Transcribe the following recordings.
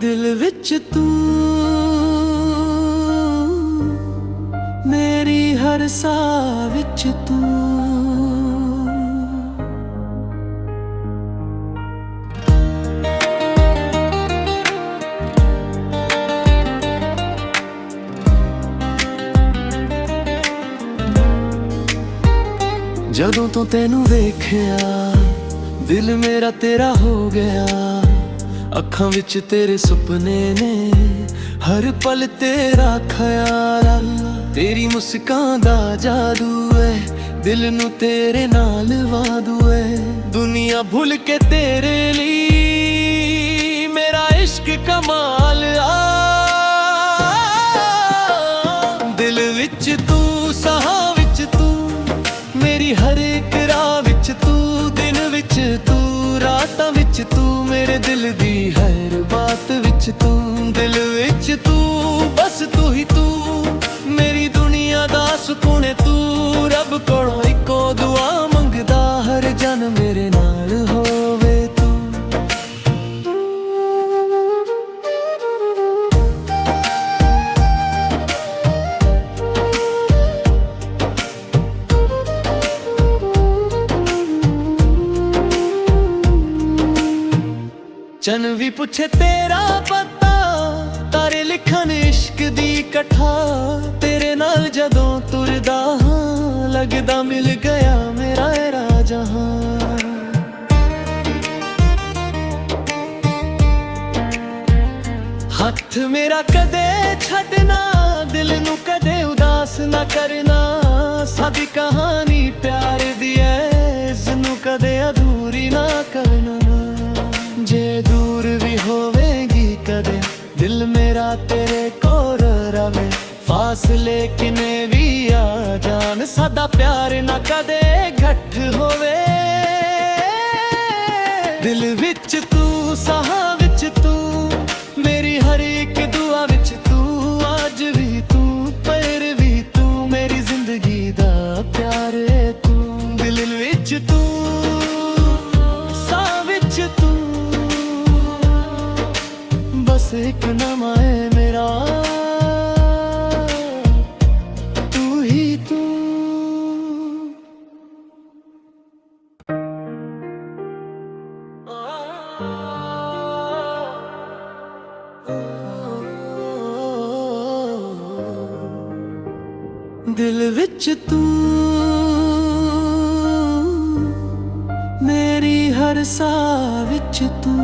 दिल विच तू मेरी हर साह विच तू ਜਦੋਂ ਤੋਂ ਤੈਨੂੰ ਵੇਖਿਆ ਦਿਲ ਮੇਰਾ ਤੇਰਾ ਹੋ ਗਿਆ ਅੱਖਾਂ ਵਿੱਚ ਤੇਰੇ ਸੁਪਨੇ ਨੇ ਹਰ ਪਲ ਤੇਰਾ ਖਿਆਲ ਤੇਰੀ ਮੁਸਕਾਨ ਦਾ ਜਾਦੂ ਹੈ ਦਿਲ ਨੂੰ ਤੇਰੇ ਨਾਲ ਵਾਦੂ ਹੈ ਦੁਨੀਆ ਭੁੱਲ ਕੇ ਤੇਰੇ ਲਈ ਮੇਰਾ ਇਸ਼ਕ ਕਮਾਲ ਆ ਦਿਲ ਵਿੱਚ ਤੂੰ ਸਾਹਾਂ ਵਿੱਚ ਤੂੰ मेरी हर एक राह विच तू दिन विच तू रातां विच तू मेरे दिल दी हर बात विच तू दिल विच तू बस तू ही तू मेरी दुनिया दा सुकून तू रब कोलों इको दुआ मंगदा हर जन मेरे नाल होवे तू चन भी पूछे तेरा पता तारे लिखन इश्क दी कथा तेरे नाल जदों तुरदा हां लगदा मिल गया मेरा राजहां हथ मेरा कदे छड्डना दिल नू कदे उदास ना करना साडी कहानी प्यार दी ऐ इसनू कदे अधूरी ना करना जे दूर भी होवेगी कदे दिल मेरा तेरे कोल रवे फासले किने भी आ जान सादा प्यार ना कदे घट होवे दिल विच तू साहां विच तू मेरी हर एक दुआ विच तू आज भी तू पर भी तू मेरी जिंदगी दा प्यार है तू दिल विच तू साह विच तू बस एक नाम है मेरा तू ही तू दिल विच तू मेरी हर साह विच तू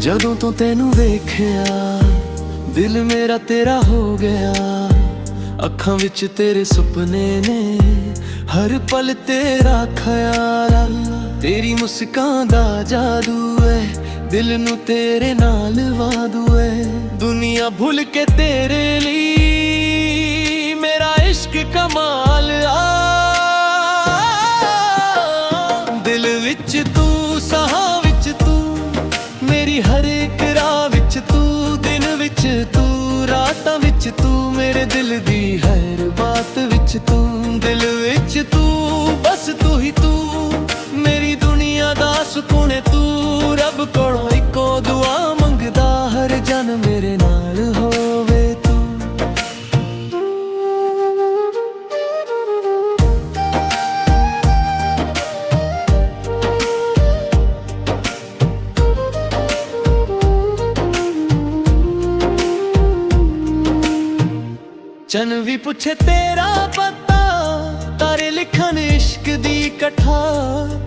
ਜਦੋਂ ਤੋਂ ਤੈਨੂੰ ਵੇਖਿਆ ਦਿਲ ਮੇਰਾ ਤੇਰਾ ਹੋ ਗਿਆ ਅੱਖਾਂ ਵਿੱਚ ਤੇਰੇ ਸੁਪਨੇ ਨੇ ਹਰ ਪਲ ਤੇਰਾ ਖਿਆਲ ਤੇਰੀ ਮੁਸਕਾਨ ਦਾ ਜਾਦੂ ਹੈ ਦਿਲ ਨੂੰ ਤੇਰੇ ਨਾਲ ਵਾਦੂ ਹੈ ਦੁਨੀਆ ਭੁੱਲ ਕੇ ਤੇਰੇ ਲਈ ਮੇਰਾ ਇਸ਼ਕ ਕਮਾਲ ਆ ਦਿਲ ਵਿੱਚ ਤੂੰ ਸਾਹਾਂ ਵਿੱਚ ਤੂੰ मेरी हर एक राह विच तू दिन विच तू रातां विच तू मेरे दिल दी हर बात विच तू दिल विच तू बस तू ही तू मेरी दुनिया दा सुकून तू रब कोलों इको दुआ मंगदा हर जन मेरे नाल होवे तू चन भी पूछे तेरा पता तारे लिखन इश्क दी कथा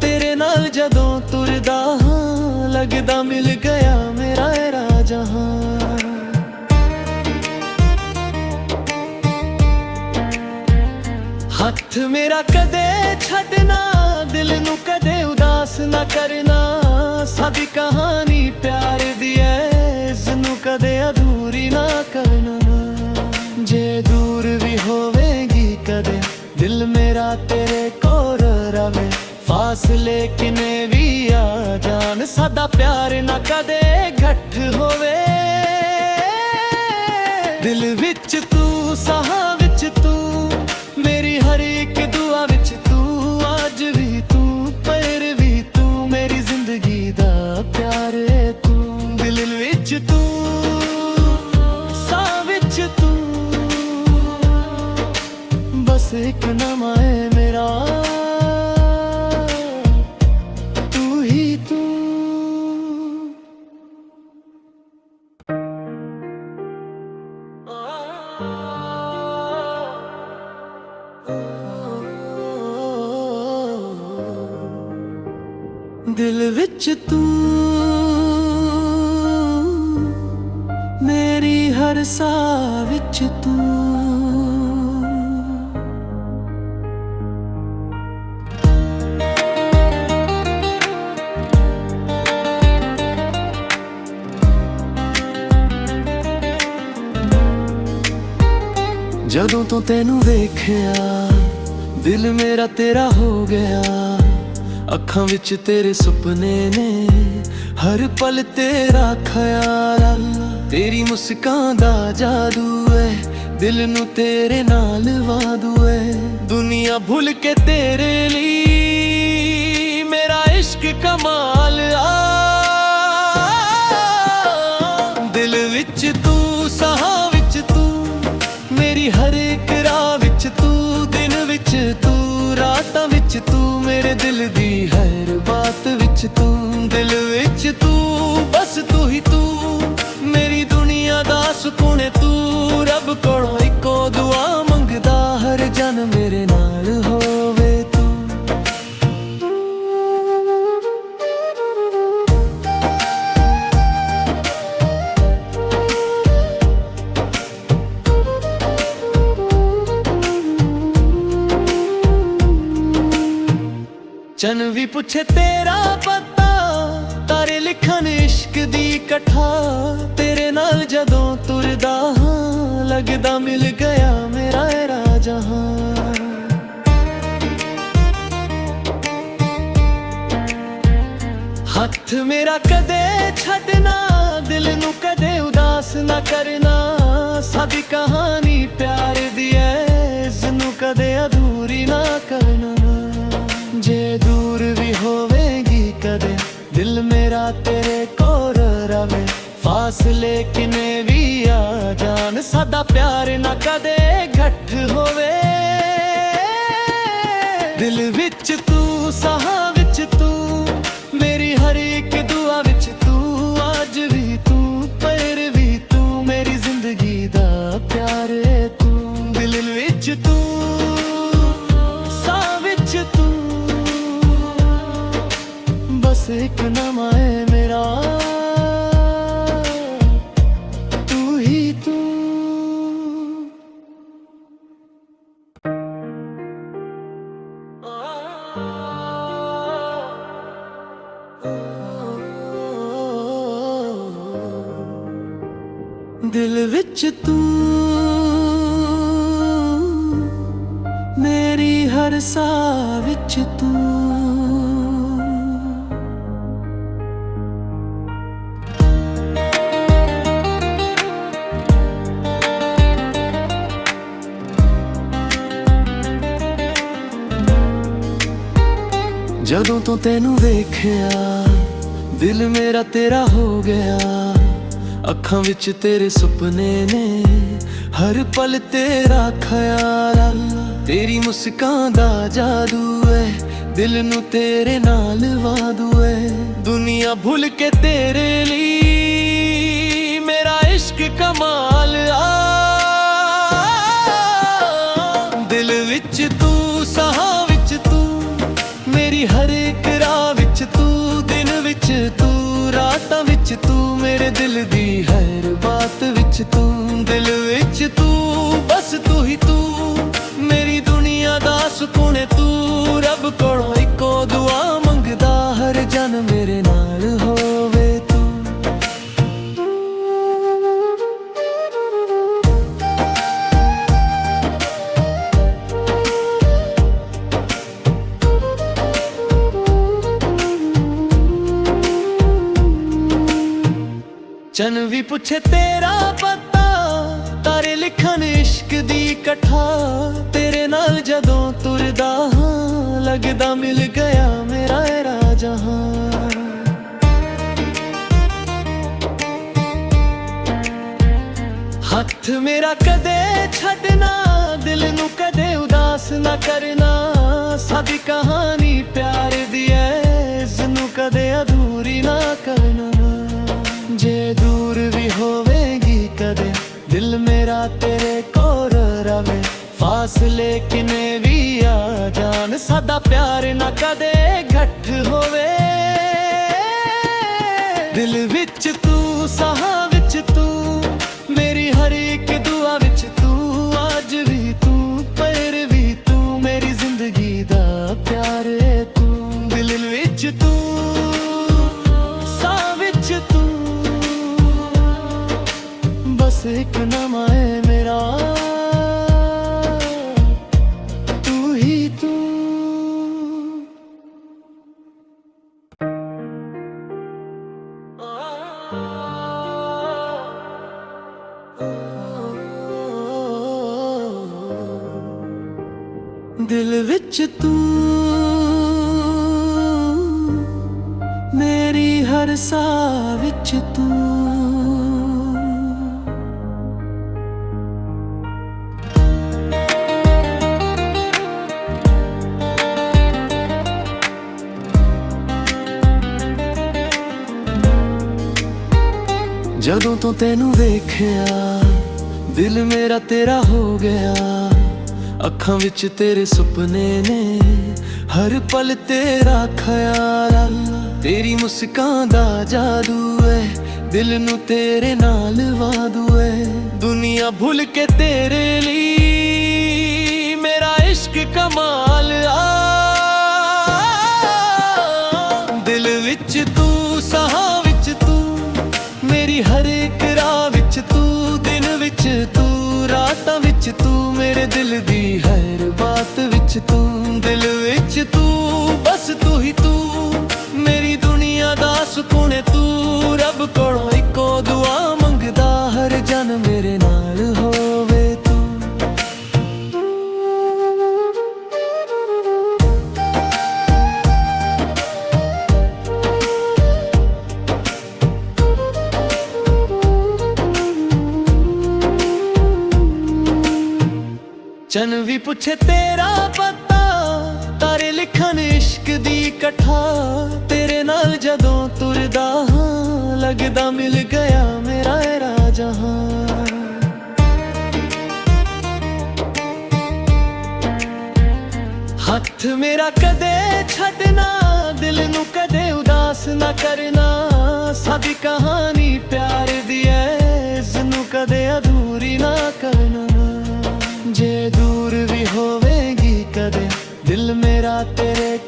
तेरे नाल जदों तुरदा हां लगदा मिल गया मेरा राजहां हथ मेरा कदे छड्डना दिल नू कदे उदास ना करना साडी कहानी प्यार दी ऐ इसनू कदे अधूरी ना करना जे दूर भी होवेगी कदे दिल मेरा तेरे कोल रवे फासले किने भी आ जान सादा प्यार ना कदे घट होवे ਦਿਲ ਵਿੱਚ ਤੂੰ, ਸਾਹਾਂ ਵਿੱਚ ਤੂੰ, ਮੇਰੀ ਹਰ ਇੱਕ ਦੁਆ ਵਿੱਚ ਤੂੰ, ਅੱਜ ਵੀ ਤੂੰ, ਪਰ ਵੀ ਤੂੰ, ਮੇਰੀ ਜ਼ਿੰਦਗੀ ਦਾ ਪਿਆਰ ਏ ਤੂੰ। ਦਿਲ ਵਿੱਚ ਤੂੰ, ਸਾਹ ਵਿੱਚ ਤੂੰ, ਬਸ ਇੱਕ ਨਾਮ ਹੈ ਮੇਰਾ, ਤੂੰ ਹੀ ਤੂੰ। ਦਿਲ ਵਿੱਚ ਤੂੰ, ਮੇਰੀ ਹਰ ਸਾਹ ਵਿੱਚ ਤੂੰ। ਜਦੋਂ ਤੋਂ ਤੈਨੂੰ ਵੇਖਿਆ ਦਿਲ ਮੇਰਾ ਤੇਰਾ ਹੋ ਗਿਆ, ਅੱਖਾਂ ਵਿੱਚ ਤੇਰੇ ਸੁਪਨੇ ਨੇ, ਹਰ ਪਲ ਤੇਰਾ ਖਿਆਲ, ਤੇਰੀ ਮੁਸਕਾਨ ਦਾ ਜਾਦੂ ਏ, ਦਿਲ ਨੂੰ ਤੇਰੇ ਨਾਲ ਵਾਦੂ ਏ, ਦੁਨੀਆ ਭੁੱਲ ਕੇ ਤੇਰੇ ਲਈ ਮੇਰਾ ਇਸ਼ਕ ਕਮਾਲ ਆ। ਦਿਲ ਵਿੱਚ ਤੂੰ, ਸਾਹਾਂ ਵਿੱਚ ਤੂੰ, ਮੇਰੀ ਹਰ ਇੱਕ ਰਾਹ ਵਿੱਚ ਤੂੰ, ਦਿਨ ਵਿੱਚ ਤੂੰ, ਰਾਤਾਂ ਵਿੱਚ ਤੂੰ, ਮੇਰੇ ਦਿਲ ਦੀ ਹਰ ਬਾਤ ਵਿੱਚ ਤੂੰ। ਦਿਲ ਵਿੱਚ ਤੂੰ, ਬਸ ਤੂੰ ਹੀ ਤੂੰ, ਮੇਰੀ ਦੁਨੀਆ ਦਾ ਸਕੂਨ ਏ ਤੂੰ। ਰੱਬ ਕੋਲੋਂ ਇੱਕੋ ਦੁਆ ਮੰਗਦਾ, ਹਰ ਜਨ ਮੇਰੇ ਨਾਲ ਹੋਵੇ ਤੂੰ। ਚੰਨ ਵੀ ਪੁੱਛੇ ਤੇਰਾ ਪਤਾ, ਤਾਰੇ ਲਿਖਣ ਇਸ਼ਕ ਦੀ ਕਥਾ, ਤੇਰੇ ਨਾਲ ਜਦੋਂ ਤੁਰਦਾ ਹਾਂ, ਲੱਗਦਾ ਮਿਲ ਗਿਆ ਮੇਰਾ ਇਹ ਰਾਜਹਾਂ। ਹੱਥ ਮੇਰਾ ਕਦੇ ਛੱਡਣਾ, ਦਿਲ ਨੂੰ ਕਦੇ ਉਦਾਸ ਨਾ ਕਰਨਾ, ਸਾਡੀ ਕਹਾਣੀ ਪਿਆਰ ਦੀ ਐ, ਇਸ ਨੂੰ ਕਦੇ ਅਧੂਰੀ ਨਾ ਕਰਨਾ। ਜੇ ਦੂਰ ਵੀ ਹੋਵੇਗੀ ਕਦੇ, ਦਿਲ ਮੇਰਾ ਤੇਰੇ ਕੋਲ ਰਵੇ, ਫਾਸਲੇ ਕਿਨੇ ਵੀ ਆ ਜਾਣ, ਸਾਡਾ ਪਿਆਰ ਨਾ ਕਦੇ ਘੱਟ ਹੋਵੇ। ਦਿਲ ਵਿੱਚ ਤੂੰ, ਸਾਹਾਂ ਵਿੱਚ ਤੂੰ, ਮੇਰੀ ਹਰ ਇੱਕ ਦੁਆ ਵਿੱਚ ਤੂੰ, ਅੱਜ ਵੀ ਤੂੰ, ਪਰ ਵੀ ਤੂੰ, ਮੇਰੀ ਜ਼ਿੰਦਗੀ ਦਾ ਪਿਆਰ ਏ ਤੂੰ। ਦਿਲ ਵਿੱਚ ਤੂੰ, ਸਾਹ ਵਿੱਚ ਤੂੰ, ਬਸ ਇੱਕ ਨਾਮ ਹੈ ਮੇਰਾ, ਤੂੰ ਹੀ ਤੂੰ। ਦਿਲ ਵਿੱਚ ਤੂੰ, ਮੇਰੀ ਹਰ ਸਾਹ ਵਿੱਚ ਤੂੰ। ਜਦੋਂ ਤੋਂ ਤੈਨੂੰ ਵੇਖਿਆ ਦਿਲ ਮੇਰਾ ਤੇਰਾ ਹੋ ਗਿਆ, ਅੱਖਾਂ ਵਿੱਚ ਤੇਰੇ ਸੁਪਨੇ ਨੇ, ਹਰ ਪਲ ਤੇਰਾ ਖਿਆਲ, ਤੇਰੀ ਮੁਸਕਾਨ ਦਾ ਜਾਦੂ ਏ, ਦਿਲ ਨੂੰ ਤੇਰੇ ਨਾਲ ਵਾਦੂ ਏ, ਦੁਨੀਆ ਭੁੱਲ ਕੇ ਤੇਰੇ ਲਈ ਮੇਰਾ ਇਸ਼ਕ ਕਮਾਲ ਆ। ਦਿਲ ਵਿੱਚ ਤੂੰ, ਸਾਹਾਂ ਵਿੱਚ ਤੂੰ, ਮੇਰੀ ਹਰ ਇੱਕ ਰਾਹ ਵਿੱਚ ਤੂੰ, ਦਿਨ ਵਿੱਚ ਤੂੰ, ਰਾਤਾਂ ਵਿੱਚ ਤੂੰ, ਮੇਰੇ ਦਿਲ ਦੀ ਹਰ ਬਾਤ ਵਿੱਚ ਤੂੰ। ਦਿਲ ਵਿੱਚ ਤੂੰ, ਬਸ ਤੂੰ ਹੀ ਤੂੰ, ਮੇਰੀ ਦੁਨੀਆ ਦਾ ਸਕੂਨ ਏ ਤੂੰ। ਰੱਬ ਕੋਲੋਂ ਇੱਕੋ ਦੁਆ ਮੰਗਦਾ, ਹਰ ਜਨ ਮੇਰੇ ਨਾਲ ਹੋਵੇ ਤੂੰ। ਚੰਨ ਵੀ ਪੁੱਛੇ ਤੇਰਾ ਪਤਾ, ਲਿਖਣ ਇਸ਼ਕ ਦੀ ਕਥਾ ਤੇਰੇ ਨਾਲ ਜਦੋਂ ਤੁਰਦਾ ਹਾਂ ਲੱਗਦਾ ਮਿਲ ਗਿਆ ਮੇਰਾ ਇਹ ਰਾਜਹਾਂ ਹੱਥ ਮੇਰਾ ਕਦੇ ਛੱਡਣਾ ਦਿਲ ਨੂੰ ਕਦੇ ਉਦਾਸ ਨਾ ਕਰਨਾ ਸਾਡੀ ਕਹਾਣੀ ਪਿਆਰ ਦੀ ਐ ਇਸ ਨੂੰ ਕਦੇ ਅਧੂਰੀ ਨਾ ਕਰਨਾ ਜੇ ਦੂਰ ਵੀ ਹੋਵੇਗੀ ਕਦੇ ਦਿਲ ਮੇਰਾ ਤੇਰੇ ਕੋਲ ਰਵੇ ਫਾਸਲੇ ਕਿਨੇ ਵੀ ਆ ਜਾਣ ਸਾਡਾ ਪਿਆਰ ਨਾ ਕਦੇ ਘੱਟ ਹੋਵੇ ਦਿਲ ਵਿੱਚ ਤੂੰ ਸਾਹਾਂ ਵਿੱਚ ਤੂੰ ਮੇਰੀ ਹਰ ਇੱਕ ਦੁਆ ਵਿੱਚ ਤੂੰ ਅੱਜ ਵੀ ਤੂੰ ਪਰ ਵੀ ਤੂੰ ਮੇਰੀ ਜ਼ਿੰਦਗੀ ਦਾ ਪਿਆਰ ਏ ਤੂੰ ਦਿਲ ਵਿੱਚ ਤੂੰ ਸਾਹ ਵਿੱਚ ਤੂੰ ਬਸ ਇੱਕ ਨਾਮ ਹੈ ਮੇਰਾ ਤੂੰ ਹੀ ਤੂੰ ਦਿਲ ਵਿੱਚ ਤੂੰ ਮੇਰੀ ਹਰ ਸਾਹ ਵਿੱਚ ਤੂੰ ਜਦੋਂ ਤੋਂ ਤੈਨੂੰ ਵੇਖਿਆ ਦਿਲ ਮੇਰਾ ਤੇਰਾ ਹੋ ਗਿਆ ਅੱਖਾਂ ਵਿੱਚ ਤੇਰੇ ਸੁਪਨੇ ਨੇ ਹਰ ਪਲ ਤੇਰਾ ਖਿਆਲ ਤੇਰੀ ਮੁਸਕਾਨ ਦਾ ਜਾਦੂ ਏ ਦਿਲ ਨੂੰ ਤੇਰੇ ਨਾਲ ਵਾਦੂ ਏ ਦੁਨੀਆ ਭੁੱਲ ਕੇ ਤੇਰੇ ਲਈ ਮੇਰਾ ਇਸ਼ਕ ਕਮਾਲ ਆ ਦਿਲ ਵਿੱਚ ਤੂੰ ਸਾਹਾਂ ਵਿੱਚ ਤੂੰ ਮੇਰੀ ਹਰ ਇੱਕ ਰਾਹ ਵਿੱਚ ਤੂੰ ਦਿਨ ਵਿੱਚ ਤੂੰ ਰਾਤਾਂ ਵਿੱਚ ਤੂੰ ਮੇਰੇ ਦਿਲ ਦੀ ਹਰ ਬਾਤ ਵਿੱਚ ਤੂੰ ਦਿਲ ਵਿੱਚ ਤੂੰ ਬਸ ਤੂੰ ਹੀ ਤੂੰ ਮੇਰੀ ਦੁਨੀਆ ਦਾ ਸਕੂਨ ਤੂੰ ਰੱਬ ਕੋਲੋਂ ਇੱਕੋ ਦੁਆ ਮੰਗਦਾ ਹਰ ਜਨਮ ਮੇਰੇ ਨਾਲ ਹੋਵੇ ਤੂੰ ਚੰਨ ਵੀ ਪੁੱਛੇ ਤੇਰਾ ਪਤਾ ਤਾਰੇ ਲਿਖਣ ਇਸ਼ਕ ਦੀ ਕਥਾ ਤੇਰੇ ਨਾਲ ਜਦੋਂ ਤੁਰਦਾ ਹਾਂ ਲੱਗਦਾ ਮਿਲ ਗਿਆ ਮੇਰਾ ਇਹ ਰਾਜਹਾਂ ਹੱਥ ਮੇਰਾ ਕਦੇ ਛੱਡਣਾ ਦਿਲ ਨੂੰ ਕਦੇ ਉਦਾਸ ਨਾ ਕਰਨਾ ਸਾਡੀ ਕਹਾਣੀ ਪਿਆਰ ਦੀ ਐ ਇਸ ਨੂੰ ਕਦੇ ਅਧੂਰੀ ਨਾ ਕਰਨਾ ਜੇ ਦੂਰ ਵੀ ਹੋਵੇਗੀ ਕਦੇ ਦਿਲ ਮੇਰਾ ਤੇਰੇ